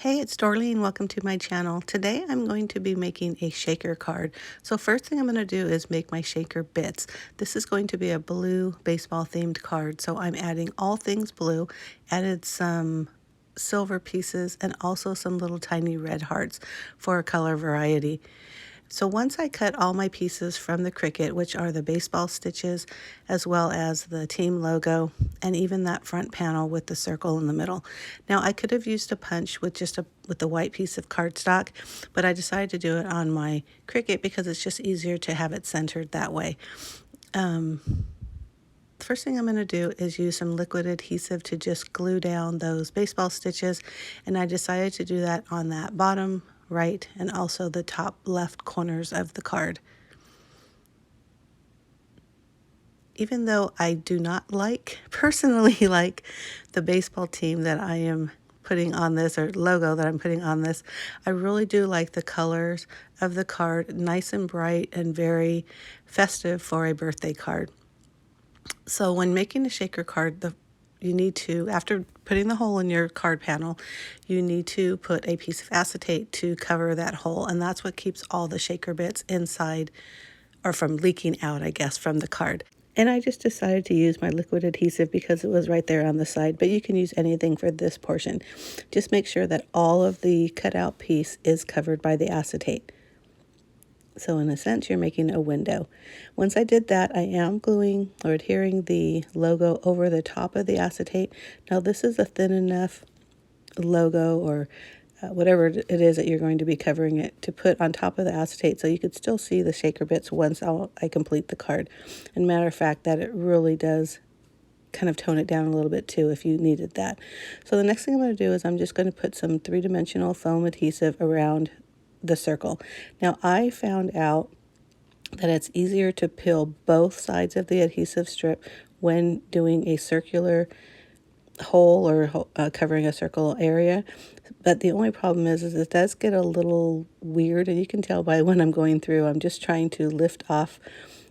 Hey, it's Dorleen. Welcome to my channel. Today I'm going to be making a shaker card. So first thing I'm going to do is make my shaker bits. This is going to be a blue baseball themed card. So I'm adding all things blue, added some silver pieces and also some little tiny red hearts for a color variety. So once I cut all my pieces from the Cricut, which are the baseball stitches, as well as the team logo, and even that front panel with the circle in the middle. Now I could have used a punch with with the white piece of cardstock, but I decided to do it on my Cricut because it's just easier to have it centered that way. The first thing I'm going to do is use some liquid adhesive to just glue down those baseball stitches, and I decided to do that on that bottom right and also the top left corners of the card. Even though I do not personally like the baseball team that I am putting on this, or logo that I'm putting on this, I really do like the colors of the card, nice and bright and very festive for a birthday card. So when making a shaker card, you need to, after putting the hole in your card panel, you need to put a piece of acetate to cover that hole, and that's what keeps all the shaker bits inside, or from leaking out, I guess, from the card. And I just decided to use my liquid adhesive because it was right there on the side, but you can use anything for this portion. Just make sure that all of the cutout piece is covered by the acetate. So in a sense, you're making a window. Once I did that, I am gluing or adhering the logo over the top of the acetate. Now this is a thin enough logo, or whatever it is that you're going to be covering it, to put on top of the acetate so you could still see the shaker bits once I complete the card. And matter of fact, that it really does kind of tone it down a little bit too if you needed that. So the next thing I'm going to do is I'm just going to put some three-dimensional foam adhesive around the circle. Now I found out that it's easier to peel both sides of the adhesive strip when doing a circular hole or covering a circle area, but the only problem is it does get a little weird, and you can tell by when I'm going through, I'm just trying to lift off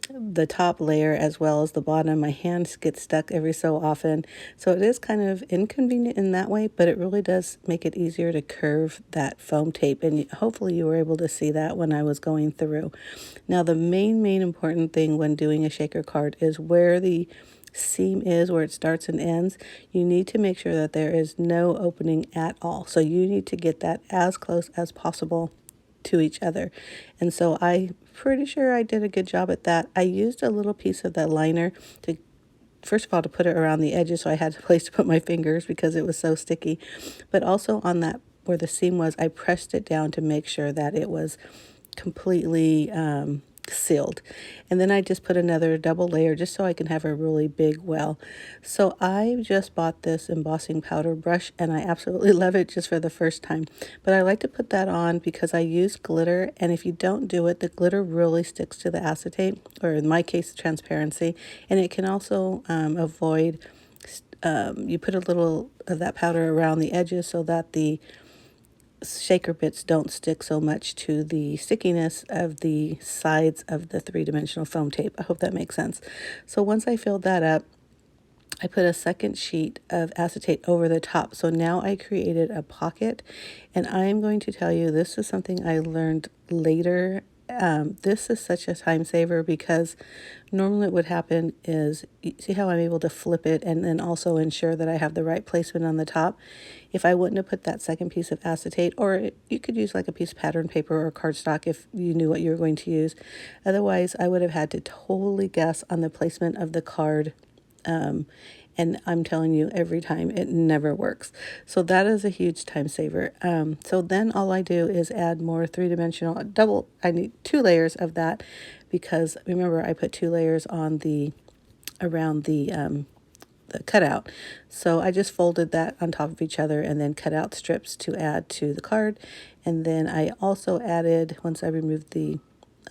the top layer as well as the bottom. My hands get stuck every so often, so it is kind of inconvenient in that way, but it really does make it easier to curve that foam tape, and hopefully you were able to see that when I was going through. Now the main important thing when doing a shaker card is where the seam is, where it starts and ends. You need to make sure that there is no opening at all, so you need to get that as close as possible to each other. And so I'm pretty sure I did a good job at that. I used a little piece of that liner to, first of all, to put it around the edges, so I had a place to put my fingers because it was so sticky, but also on that where the seam was, I pressed it down to make sure that it was completely sealed. And then I just put another double layer just so I can have a really big well. So I just bought this embossing powder brush and I absolutely love it just for the first time. But I like to put that on because I use glitter, and if you don't do it, the glitter really sticks to the acetate, or in my case transparency, and it can also avoid, you put a little of that powder around the edges so that the shaker bits don't stick so much to the stickiness of the sides of the three-dimensional foam tape. I hope that makes sense. So once I filled that up, I put a second sheet of acetate over the top. So now I created a pocket, and I am going to tell you, this is something I learned later. This is such a time saver because normally what would happen is, you see how I'm able to flip it and then also ensure that I have the right placement on the top. If I wouldn't have put that second piece of acetate, or you could use like a piece of pattern paper or cardstock if you knew what you were going to use. Otherwise, I would have had to totally guess on the placement of the card. And I'm telling you, every time it never works. So that is a huge time saver. So then all I do is add more three-dimensional I need 2 layers of that, because remember I put 2 layers on around the cutout. So I just folded that on top of each other and then cut out strips to add to the card. And then I also added, once I removed the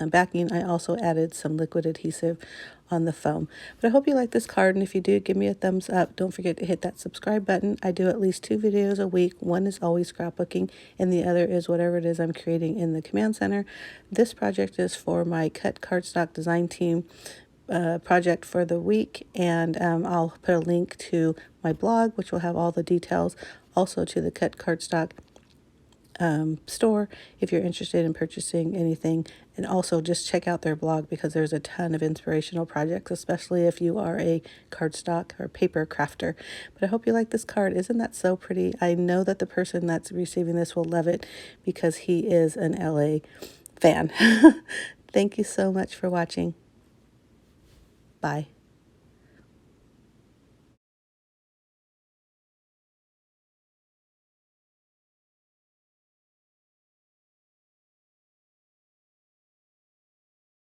backing, I also added some liquid adhesive on the foam. But I hope you like this card, and if you do, give me a thumbs up. Don't forget to hit that subscribe button. I do at least 2 videos a week. One is always scrapbooking, and the other is whatever it is I'm creating in the command center. This project is for my Cut Cardstock design team project for the week, and I'll put a link to my blog, which will have all the details, also to the Cut Cardstock store if you're interested in purchasing anything. And also just check out their blog because there's a ton of inspirational projects, especially if you are a cardstock or paper crafter. But I hope you like this card. Isn't that so pretty? I know that the person that's receiving this will love it because he is an LA fan. Thank you so much for watching. Bye.